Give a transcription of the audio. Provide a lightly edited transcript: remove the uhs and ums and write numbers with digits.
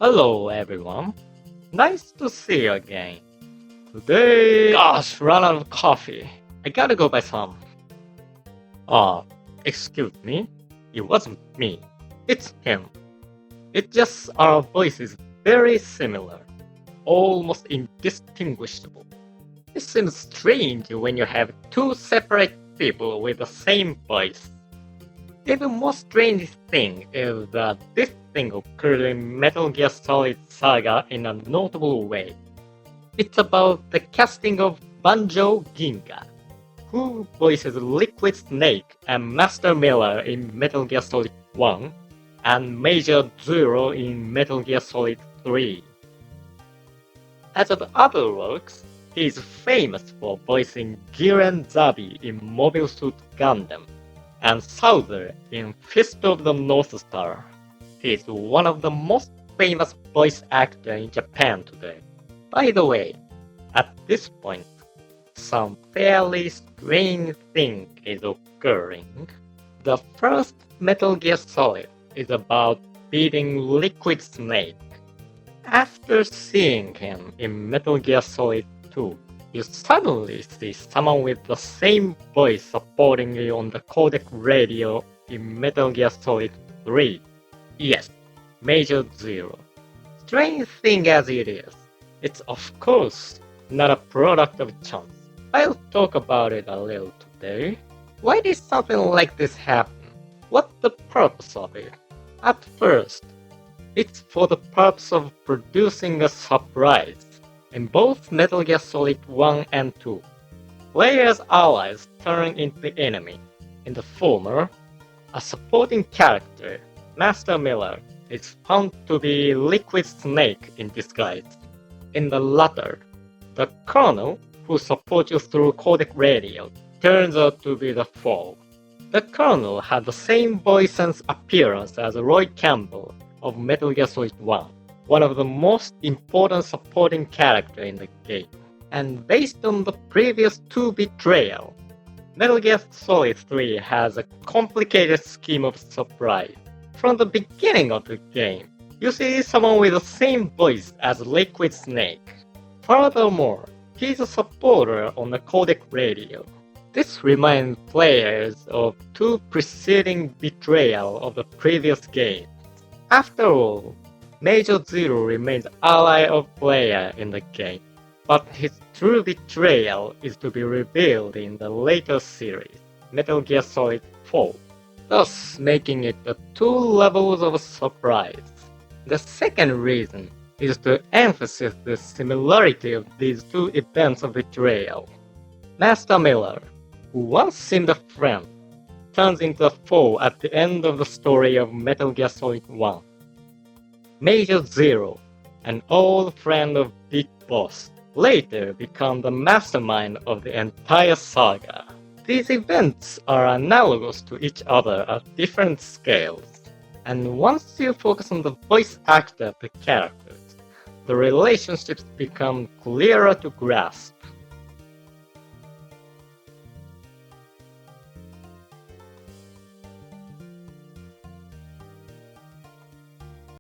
Hello everyone, nice to see you again. Today, gosh, run out of coffee. I gotta go buy some. Ah, excuse me, it wasn't me. It's him. It's just our voices very similar, almost indistinguishable. It seems strange when you have two separate people with the same voice. The even more strange thing is that this thing occurred in Metal Gear Solid Saga in a notable way. It's about the casting of Banjo Ginga, who voices Liquid Snake and Master Miller in Metal Gear Solid 1, and Major Zero in Metal Gear Solid 3. As of other works, he is famous for voicing Jiren Zabi in Mobile Suit Gundam, and Souther in Fist of the North Star. He is one of the most famous voice actors in Japan today. By the way, at this point, some fairly strange thing is occurring. The first Metal Gear Solid is about beating Liquid Snake. After seeing him in Metal Gear Solid 2, you suddenly see someone with the same voice supporting you on the codec radio in Metal Gear Solid 3. Yes, Major Zero. Strange thing as it is, it's of course not a product of chance. I'll talk about it a little today. Why did something like this happen? What's the purpose of it? At first, it's for the purpose of producing a surprise. In both Metal Gear Solid 1 and 2, players' allies turn into the enemy. In the former, a supporting character, Master Miller, is found to be Liquid Snake in disguise. In the latter, the Colonel, who supports you through codec radio, turns out to be the foe. The Colonel had the same voice and appearance as Roy Campbell of Metal Gear Solid 1. One of the most important supporting characters in the game. And based on the previous two betrayal, Metal Gear Solid 3 has a complicated scheme of surprise. From the beginning of the game, you see someone with the same voice as Liquid Snake. Furthermore, he's a supporter on the codec radio. This reminds players of two preceding betrayals of the previous game. After all, Major Zero remains ally of player in the game, but his true betrayal is to be revealed in the later series, Metal Gear Solid 4, thus making it the two levels of surprise. The second reason is to emphasize the similarity of these two events of betrayal. Master Miller, who once seemed a friend, turns into a foe at the end of the story of Metal Gear Solid 1. Major Zero, an old friend of Big Boss, later become the mastermind of the entire saga. These events are analogous to each other at different scales, and once you focus on the voice actor of the characters, the relationships become clearer to grasp.